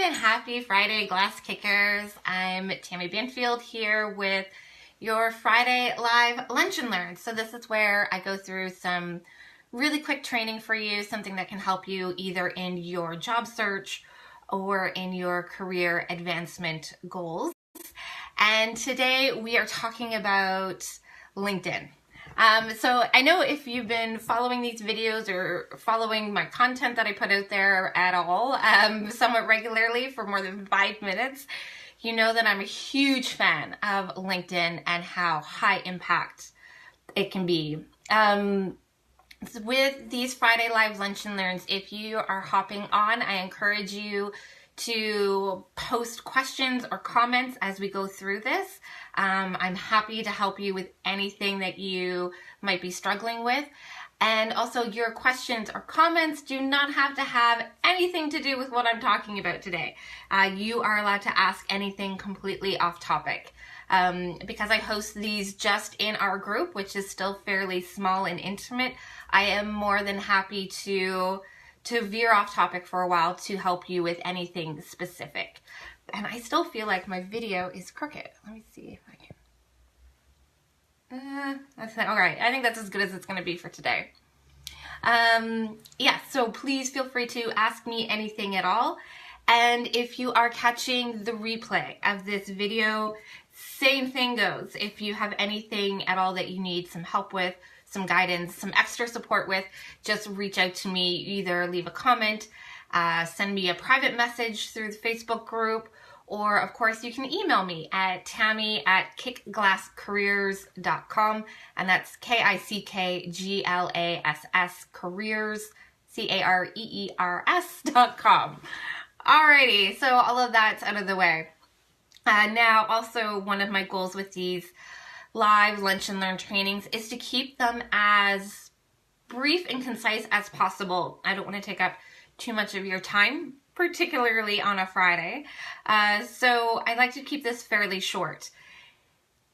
and happy Friday, Glass Kickers. I'm Tammy Banfield here with your Friday Live Lunch and Learn. So this is where I go through some really quick training for you, something that can help you either in your job search or in your career advancement goals. And today we are talking about LinkedIn. So I know if you've been following these videos or following my content that I put out there at all, somewhat regularly for more than 5 minutes, you know that I'm a huge fan of LinkedIn and how high impact it can be. With these Friday Live Lunch and Learns, if you are hopping on, I encourage you to post questions or comments as we go through this. I'm happy to help you with anything that you might be struggling with. And also, your questions or comments do not have to have anything to do with what I'm talking about today. You are allowed to ask anything completely off topic. Because I host these just in our group, which is still fairly small and intimate, I am more than happy to veer off topic for a while to help you with anything specific. And I still feel like my video is crooked. Let me see if I can. All right. I think that's as good as it's going to be for today. Yeah, so please feel free to ask me anything at all. And if you are catching the replay of this video, same thing goes. If you have anything at all that you need some help with, some guidance, some extra support with, just reach out to me. Either leave a comment, send me a private message through the Facebook group, or of course you can email me at tammy@kickglasscareers.com, and that's KICKGLASS careers, CAREERS.com. Alrighty, so all of that's out of the way. Now, also one of my goals with these live lunch and learn trainings is to keep them as brief and concise as possible. I don't want to take up too much of your time, particularly on a Friday. So I like to keep this fairly short.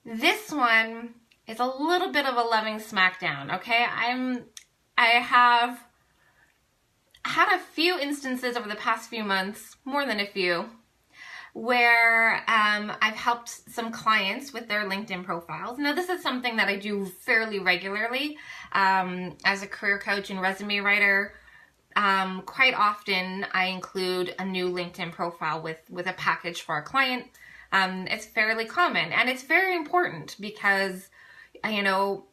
This one is a little bit of a loving smackdown, okay? I have had a few instances over the past few months, more than a few, where I've helped some clients with their LinkedIn profiles. Now, this is something that I do fairly regularly as a career coach and resume writer. Quite often, I include a new LinkedIn profile with a package for a client. It's fairly common, and it's very important because, you know,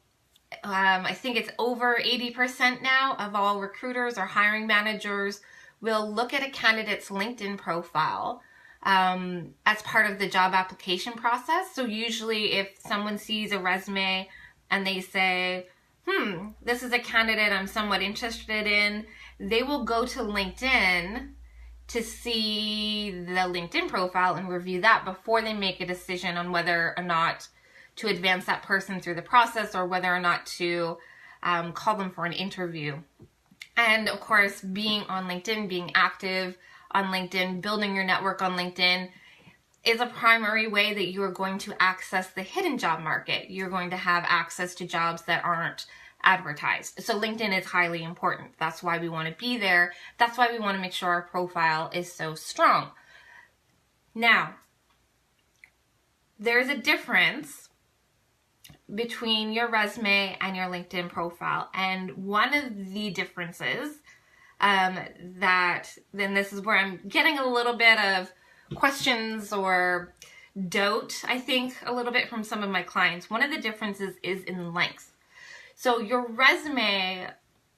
I think it's over 80% now of all recruiters or hiring managers will look at a candidate's LinkedIn profile as part of the job application process. So usually if someone sees a resume and they say, this is a candidate I'm somewhat interested in, they will go to LinkedIn to see the LinkedIn profile and review that before they make a decision on whether or not to advance that person through the process or whether or not to call them for an interview. And of course, being on LinkedIn, being active on LinkedIn, building your network on LinkedIn is a primary way that you are going to access the hidden job market. You're going to have access to jobs that aren't advertised. So LinkedIn is highly important. That's why we want to be there. That's why we want to make sure our profile is so strong. Now, there's a difference between your resume and your LinkedIn profile. And one of the differences then this is where I'm getting a little bit of questions or doubt, I think, a little bit from some of my clients. One of the differences is in length. So your resume,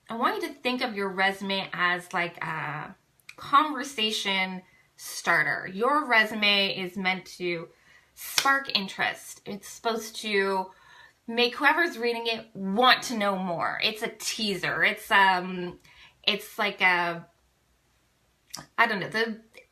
I want you to think of your resume as like a conversation starter. Your resume is meant to spark interest. It's supposed to make whoever's reading it want to know more. It's a teaser. It's like a, I don't know,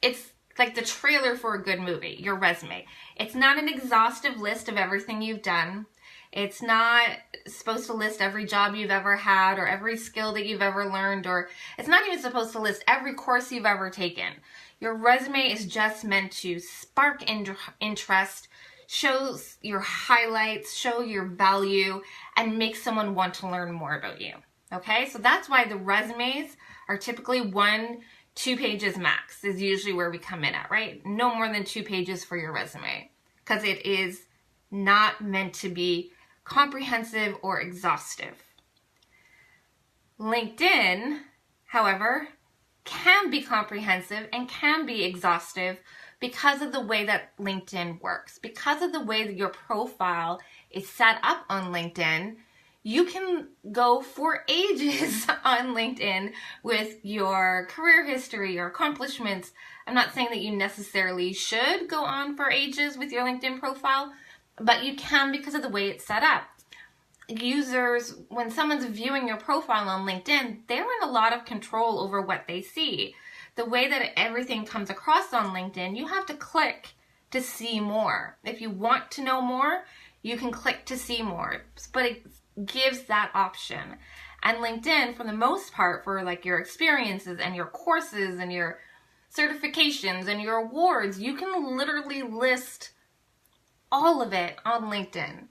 it's like the trailer for a good movie, your resume. It's not an exhaustive list of everything you've done. It's not supposed to list every job you've ever had or every skill that you've ever learned, or it's not even supposed to list every course you've ever taken. Your resume is just meant to spark interest, show your highlights, show your value, and make someone want to learn more about you. Okay, so that's why the resumes are typically 1 2 pages max is usually where we come in at, right? No more than 2 pages for your resume, because it is not meant to be comprehensive or exhaustive. LinkedIn, however, can be comprehensive and can be exhaustive because of the way that LinkedIn works. Because of the way that your profile is set up on LinkedIn, you can go for ages on LinkedIn with your career history, your accomplishments. I'm not saying that you necessarily should go on for ages with your LinkedIn profile, but you can because of the way it's set up. Users, when someone's viewing your profile on LinkedIn, they're in a lot of control over what they see. The way that everything comes across on LinkedIn, you have to click to see more. If you want to know more, you can click to see more, but it gives that option. And LinkedIn, for the most part, for like your experiences and your courses and your certifications and your awards, you can literally list all of it on LinkedIn.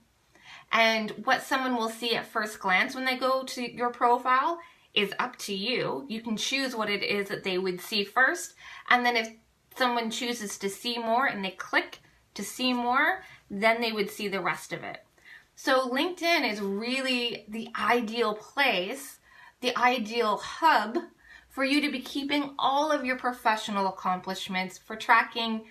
And what someone will see at first glance when they go to your profile is up to you. You can choose what it is that they would see first. And then if someone chooses to see more and they click to see more, then they would see the rest of it. So LinkedIn is really the ideal place, the ideal hub for you to be keeping all of your professional accomplishments, for tracking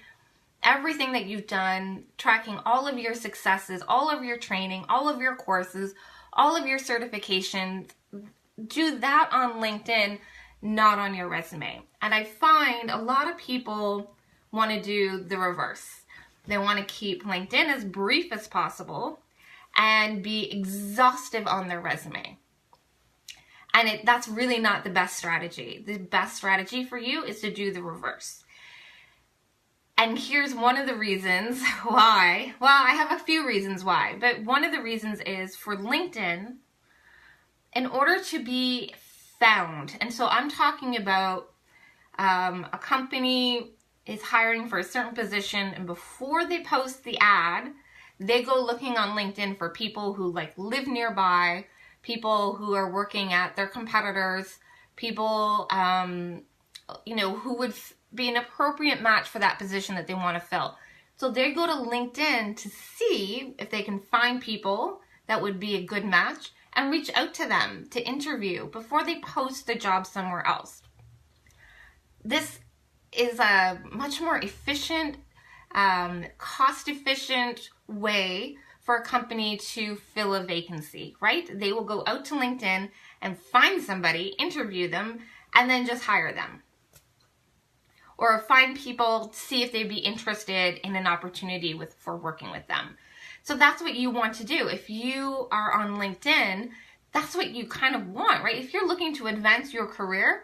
everything that you've done, tracking all of your successes, all of your training, all of your courses, all of your certifications. Do that on LinkedIn, not on your resume. And I find a lot of people want to do the reverse. They want to keep LinkedIn as brief as possible and be exhaustive on their resume. And that's really not the best strategy. The best strategy for you is to do the reverse. And here's one of the reasons why. Well, I have a few reasons why, but one of the reasons is for LinkedIn, in order to be found, and so I'm talking about a company is hiring for a certain position, and before they post the ad, they go looking on LinkedIn for people who like live nearby, people who are working at their competitors, people who would be an appropriate match for that position that they want to fill. So they go to LinkedIn to see if they can find people that would be a good match and reach out to them to interview before they post the job somewhere else. This is a much more efficient, cost-efficient way for a company to fill a vacancy, right? They will go out to LinkedIn and find somebody, interview them, and then just hire them. Or find people, see if they'd be interested in an opportunity for working with them. So that's what you want to do. If you are on LinkedIn, that's what you kind of want, right? If you're looking to advance your career,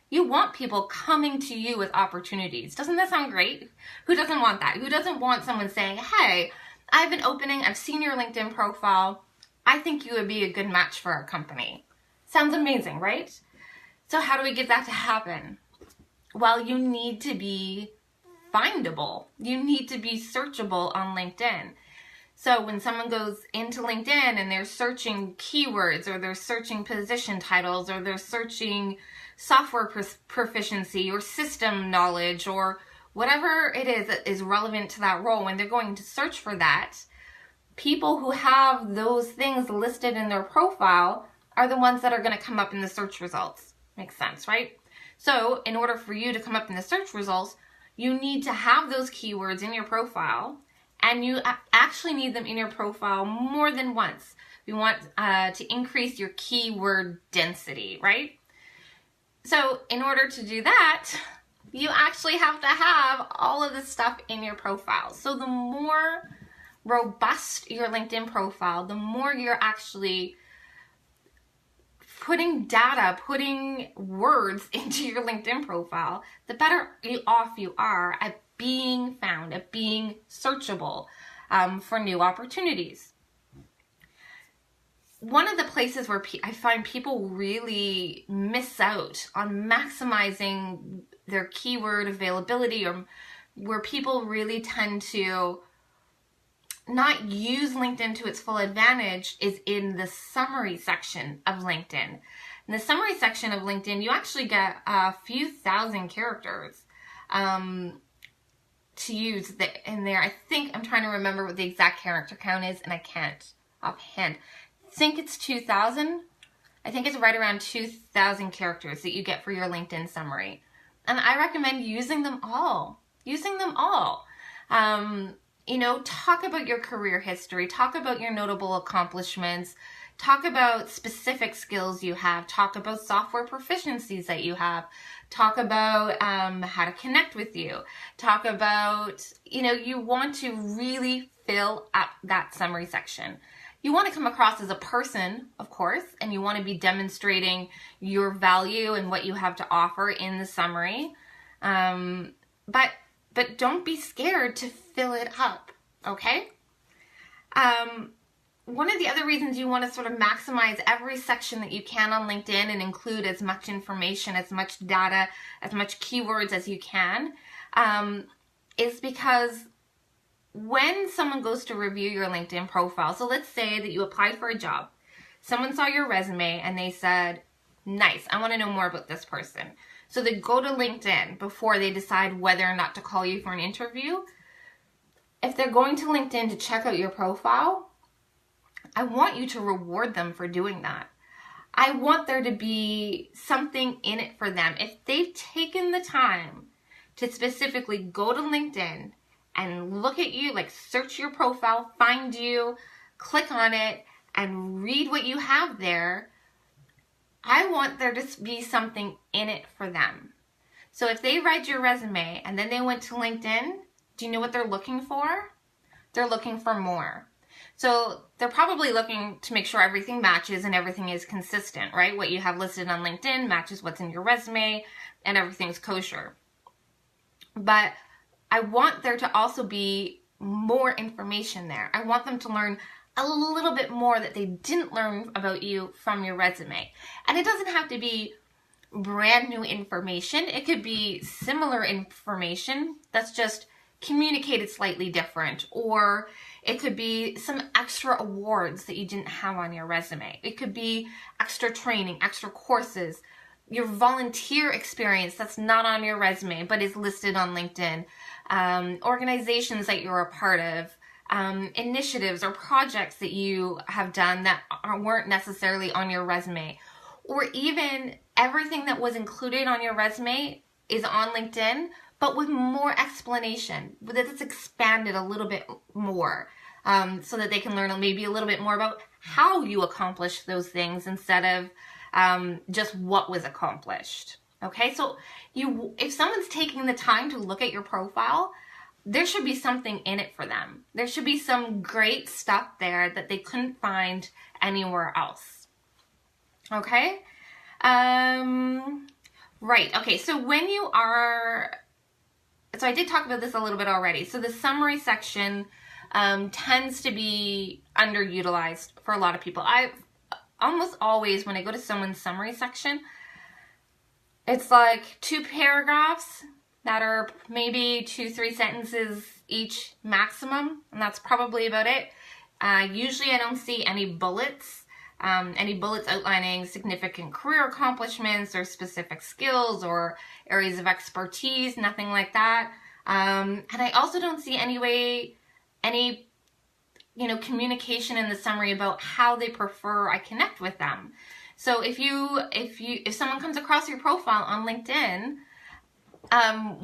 you want people coming to you with opportunities. Doesn't that sound great? Who doesn't want that? Who doesn't want someone saying, hey, I have an opening, I've seen your LinkedIn profile, I think you would be a good match for our company. Sounds amazing, right? So how do we get that to happen? Well, you need to be findable. You need to be searchable on LinkedIn. So when someone goes into LinkedIn and they're searching keywords, or they're searching position titles, or they're searching software proficiency or system knowledge, or whatever it is that is relevant to that role, when they're going to search for that, people who have those things listed in their profile are the ones that are going to come up in the search results. Makes sense, right? So in order for you to come up in the search results, you need to have those keywords in your profile, and you actually need them in your profile more than once. We want to increase your keyword density, right? So in order to do that, you actually have to have all of this stuff in your profile. So the more robust your LinkedIn profile, the more you're actually putting data, putting words into your LinkedIn profile, the better off you are at being found, at being searchable for new opportunities. One of the places where I find people really miss out on maximizing their keyword availability, or where people really tend to not use LinkedIn to its full advantage, is in the summary section of LinkedIn. In the summary section of LinkedIn, you actually get a few thousand characters to use in there. I think, I'm trying to remember what the exact character count is, and I can't offhand. I think it's 2,000. I think it's right around 2,000 characters that you get for your LinkedIn summary. And I recommend using them all. Using them all. You know, talk about your career history. Talk about your notable accomplishments. Talk about specific skills you have. Talk about software proficiencies that you have. Talk about how to connect with you. Talk about, you know, you want to really fill up that summary section. You want to come across as a person, of course, and you want to be demonstrating your value and what you have to offer in the summary. But don't be scared to fill it up, okay? One of the other reasons you want to sort of maximize every section that you can on LinkedIn and include as much information, as much data, as much keywords as you can, is because when someone goes to review your LinkedIn profile, so let's say that you applied for a job, someone saw your resume and they said, nice, I want to know more about this person. So they go to LinkedIn before they decide whether or not to call you for an interview. If they're going to LinkedIn to check out your profile, I want you to reward them for doing that. I want there to be something in it for them. If they've taken the time to specifically go to LinkedIn and look at you, like search your profile, find you, click on it, and read what you have there, I want there to be something in it for them. So if they read your resume and then they went to LinkedIn, do you know what they're looking for? They're looking for more. So they're probably looking to make sure everything matches and everything is consistent, right? What you have listed on LinkedIn matches what's in your resume and everything's kosher. But I want there to also be more information there. I want them to learn a little bit more that they didn't learn about you from your resume. And it doesn't have to be brand new information. It could be similar information that's just communicated slightly different, or it could be some extra awards that you didn't have on your resume. It could be extra training, extra courses, your volunteer experience that's not on your resume but is listed on LinkedIn, organizations that you're a part of, initiatives or projects that you have done that weren't necessarily on your resume, or even everything that was included on your resume is on LinkedIn, but with more explanation, that it's expanded a little bit more, so that they can learn maybe a little bit more about how you accomplished those things instead of just what was accomplished. Okay, so if someone's taking the time to look at your profile, there should be something in it for them. There should be some great stuff there that they couldn't find anywhere else. Okay? Right, okay, so when you are... So I did talk about this a little bit already. So the summary section tends to be underutilized for a lot of people. I almost always, when I go to someone's summary section, it's like 2 paragraphs that are maybe 2-3 sentences each maximum, and that's probably about it. Usually I don't see any bullets outlining significant career accomplishments or specific skills or areas of expertise, nothing like that. And I also don't see any communication in the summary about how they prefer I connect with them. So if someone comes across your profile on LinkedIn,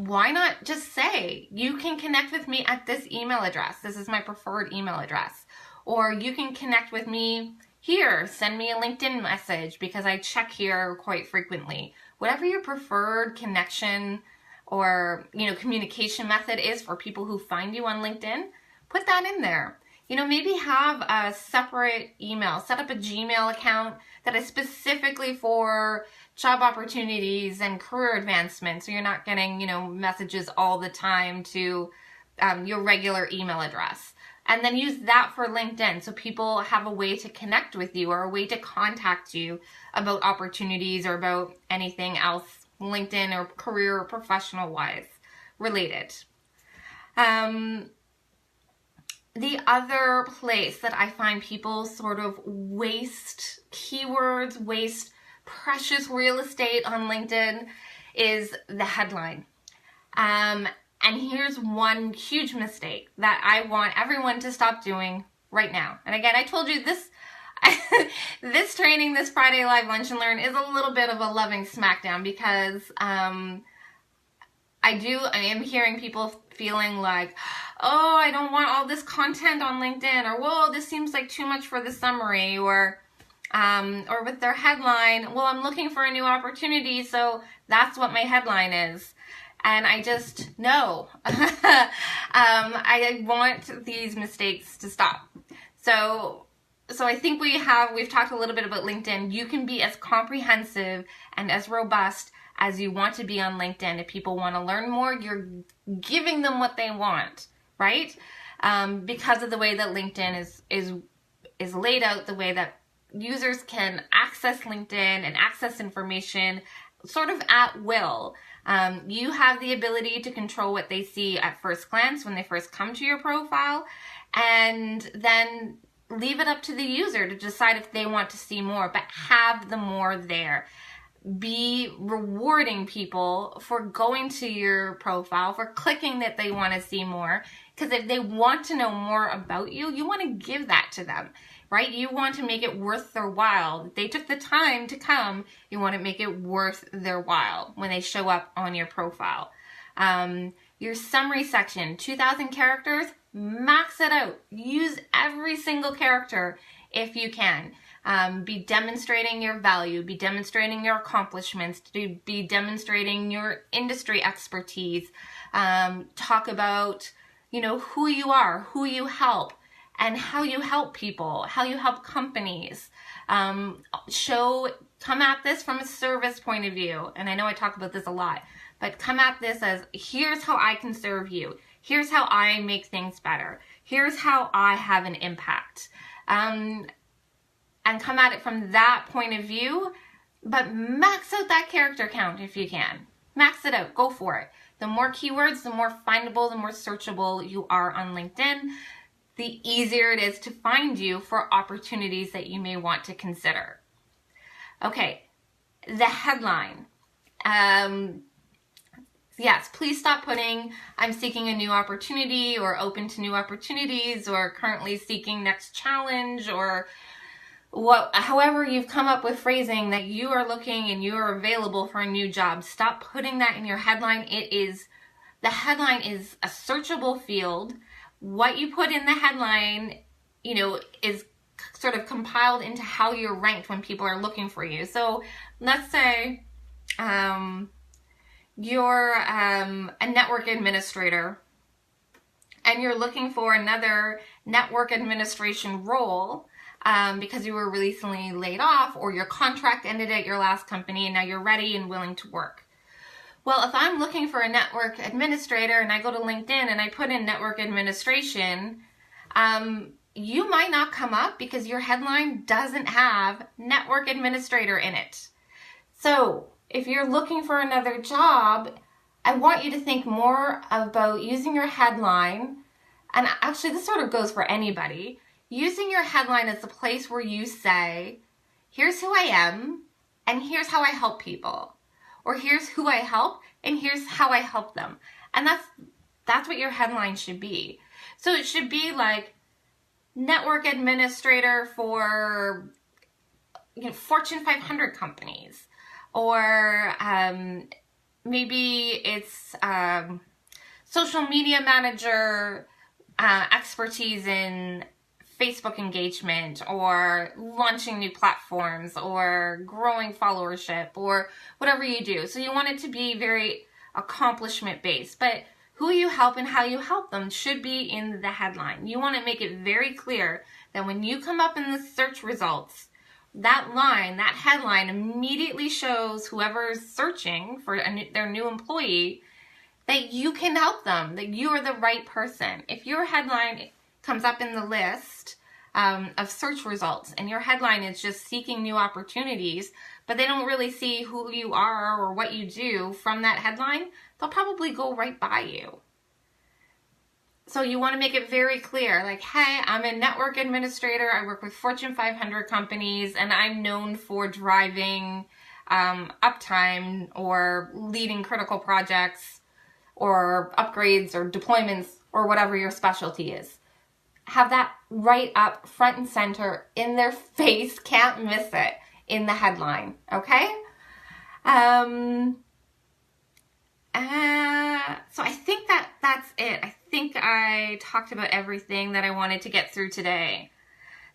why not just say, you can connect with me at this email address. This is my preferred email address. Or you can connect with me here, send me a LinkedIn message because I check here quite frequently. Whatever your preferred connection or, communication method is for people who find you on LinkedIn, put that in there. Maybe have a separate email, set up a Gmail account that is specifically for job opportunities and career advancement, so you're not getting, messages all the time to your regular email address. And then use that for LinkedIn so people have a way to connect with you or a way to contact you about opportunities or about anything else, LinkedIn or career or professional-wise related. The other place that I find people sort of waste keywords, waste precious real estate on LinkedIn is the headline. And here's one huge mistake that I want everyone to stop doing right now. And again, I told you this this training, this Friday Live Lunch and Learn, is a little bit of a loving smackdown because I am hearing people feeling like, oh, I don't want all this content on LinkedIn, or whoa, this seems like too much for the summary, or with their headline, well, I'm looking for a new opportunity, so that's what my headline is. And I just, no. I want these mistakes to stop. So I think we've talked a little bit about LinkedIn. You can be as comprehensive and as robust as you want to be on LinkedIn. If people want to learn more, you're giving them what they want, right? Because of the way that LinkedIn is laid out, the way that users can access LinkedIn and access information sort of at will. You have the ability to control what they see at first glance when they first come to your profile, and then leave it up to the user to decide if they want to see more, but have the more there. Be rewarding people for going to your profile, for clicking that they want to see more, because if they want to know more about you, you want to give that to them, right? You want to make it worth their while. They took the time to come. You want to make it worth their while when they show up on your profile. Your summary section, 2,000 characters, max it out. Use every single character if you can. Be demonstrating your value, be demonstrating your accomplishments, be demonstrating your industry expertise. Talk about, who you are, who you help, and how you help people, how you help companies. Come at this from a service point of view. And I know I talk about this a lot, but come at this as, here's how I can serve you. Here's how I make things better. Here's how I have an impact. And come at it from that point of view, but max out that character count if you can. Max it out. Go for it. The more keywords, the more findable, the more searchable you are on LinkedIn, the easier it is to find you for opportunities that you may want to consider. Okay, the headline. Yes, please stop putting, I'm seeking a new opportunity, or open to new opportunities, or currently seeking next challenge, or however you've come up with phrasing that you are looking and you are available for a new job. Stop putting that in your headline. The headline is a searchable field. What you put in the headline, is sort of compiled into how you're ranked when people are looking for you. So let's say you're a network administrator and you're looking for another network administration role because you were recently laid off, or your contract ended at your last company and now you're ready and willing to work. Well, if I'm looking for a network administrator and I go to LinkedIn and I put in network administration, you might not come up because your headline doesn't have network administrator in it. So if you're looking for another job, I want you to think more about using your headline, and actually this sort of goes for anybody, using your headline as a place where you say, here's who I am and here's how I help people. Or here's who I help, and here's how I help them. And that's what your headline should be. So it should be like network administrator for Fortune 500 companies. Or maybe it's social media manager, expertise in Facebook engagement, or launching new platforms, or growing followership, or whatever you do. So you want it to be very accomplishment based, but who you help and how you help them should be in the headline. You want to make it very clear that when you come up in the search results, that line, that headline immediately shows whoever's searching for their new employee that you can help them, that you are the right person. If your headline comes up in the list of search results and your headline is just seeking new opportunities, but they don't really see who you are or what you do from that headline, they'll probably go right by you. So you want to make it very clear, like, hey, I'm a network administrator. I work with Fortune 500 companies, and I'm known for driving uptime or leading critical projects or upgrades or deployments or whatever your specialty is. Have that right up front and center in their face, can't miss it, in the headline, okay? So I think that's it. I think I talked about everything that I wanted to get through today.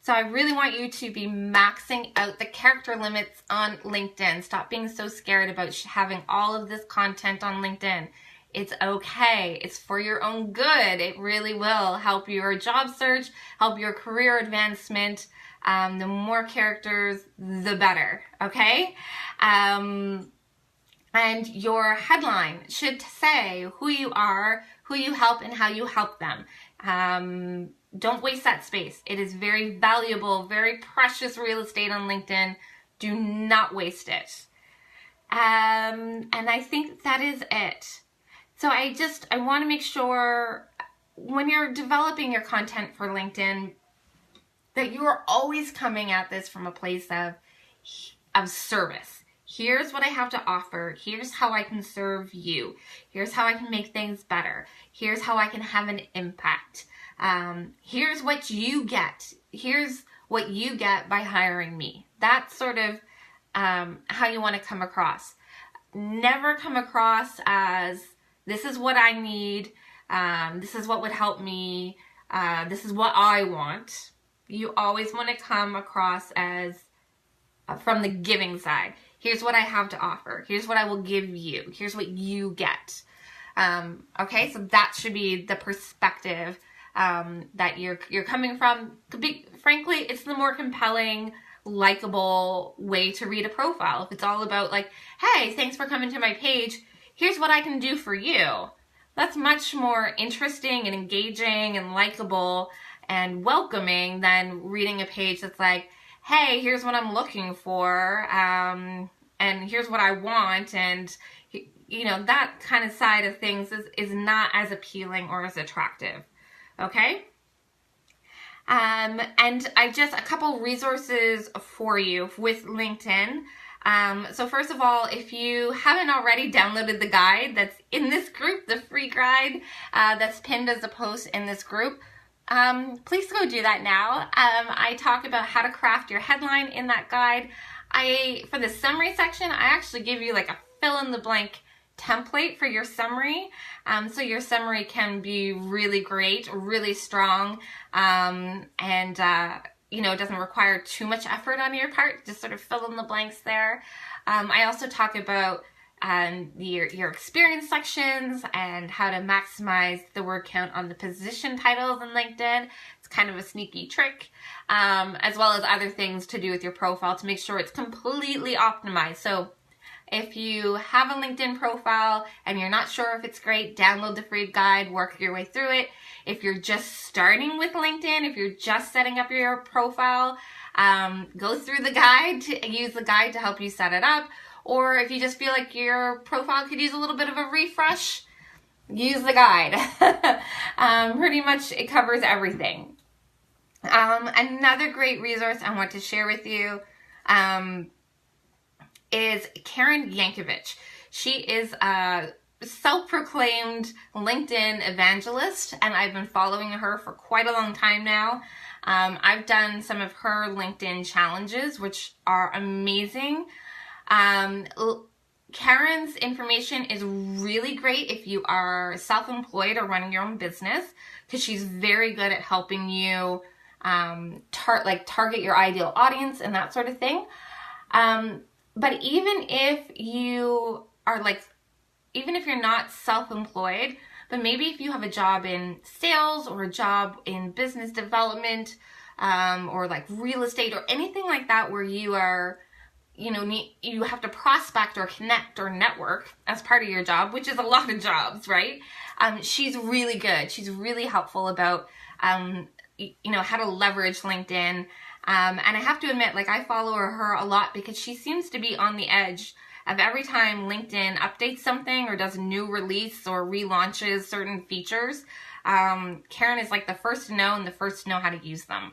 So I really want you to be maxing out the character limits on LinkedIn. Stop being so scared about having all of this content on LinkedIn. It's okay. It's for your own good. It really will help your job search, help your career advancement. The more characters, the better, okay? And your headline should say who you are, who you help, and how you help them. Don't waste that space. It is very valuable, very precious real estate on LinkedIn. Do not waste it. And I think that is it. So I want to make sure when you're developing your content for LinkedIn that you are always coming at this from a place of service. Here's what I have to offer. Here's how I can serve you. Here's how I can make things better. Here's how I can have an impact. Here's what you get. Here's what you get by hiring me. That's sort of how you want to come across. Never come across as, this is what I need, this is what would help me, this is what I want. You always want to come across as from the giving side. Here's what I have to offer. Here's what I will give you. Here's what you get. Okay, so that should be the perspective that you're coming from. Frankly, it's the more compelling, likable way to read a profile. If it's all about like, hey, thanks for coming to my page. Here's what I can do for you. That's much more interesting and engaging and likable and welcoming than reading a page that's like, hey, here's what I'm looking for, and here's what I want, and you know, that kind of side of things is not as appealing or as attractive, okay? And a couple resources for you with LinkedIn. So first of all, if you haven't already downloaded the guide that's in this group, the free guide that's pinned as a post in this group, please go do that now. I talk about how to craft your headline in that guide. For the summary section, I actually give you like a fill-in-the-blank template for your summary. So your summary can be really great, really strong, and you know, it doesn't require too much effort on your part. Just sort of fill in the blanks there. I also talk about your experience sections and how to maximize the word count on the position titles in LinkedIn. It's kind of a sneaky trick, as well as other things to do with your profile to make sure it's completely optimized. So if you have a LinkedIn profile and you're not sure if it's great, download the free guide, work your way through it. If you're just starting with LinkedIn, if you're just setting up your profile, go through the guide, use the guide to help you set it up. Or if you just feel like your profile could use a little bit of a refresh, use the guide. Pretty much it covers everything. Another great resource I want to share with you is Karen Yankovich. She is a self-proclaimed LinkedIn evangelist, and I've been following her for quite a long time now. I've done some of her LinkedIn challenges, which are amazing. Karen's information is really great if you are self-employed or running your own business, because she's very good at helping you target your ideal audience and that sort of thing. But even if you're not self-employed, but maybe if you have a job in sales or a job in business development, or like real estate or anything like that, where you are, you have to prospect or connect or network as part of your job, which is a lot of jobs, right? She's really good. She's really helpful about, how to leverage LinkedIn. And I have to admit, I follow her a lot because she seems to be on the edge of every time LinkedIn updates something or does a new release or relaunches certain features. Karen is the first to know and the first to know how to use them.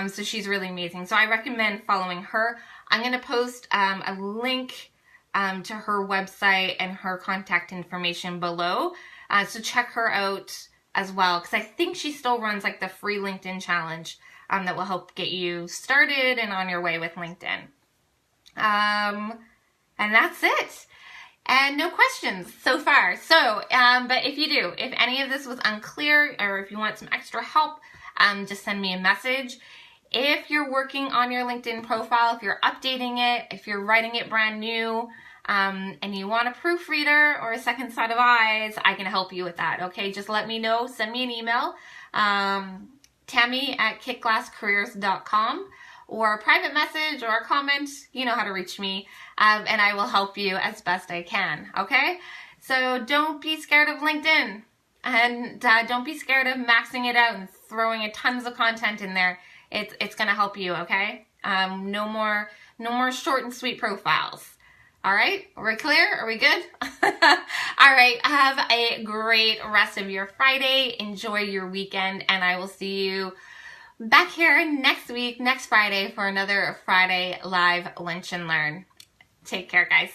So she's really amazing. So I recommend following her. I'm going to post a link to her website and her contact information below. So check her out as well, because I think she still runs like the free LinkedIn challenge that will help get you started and on your way with LinkedIn. And that's it. And no questions so far. So, but if you do, if any of this was unclear or if you want some extra help, just send me a message. If you're working on your LinkedIn profile, if you're updating it, if you're writing it brand new, and you want a proofreader or a second set of eyes, I can help you with that. Okay, just let me know. Send me an email, Tammy@kickglasscareers.com, or a private message or a comment. You know how to reach me, and I will help you as best I can. Okay, so don't be scared of LinkedIn, and don't be scared of maxing it out and throwing a tons of content in there. It's gonna help you. Okay, no more short and sweet profiles. All right, are we clear? Are we good? All right, have a great rest of your Friday. Enjoy your weekend, and I will see you back here next week, next Friday, for another Friday Live Lunch and Learn. Take care, guys.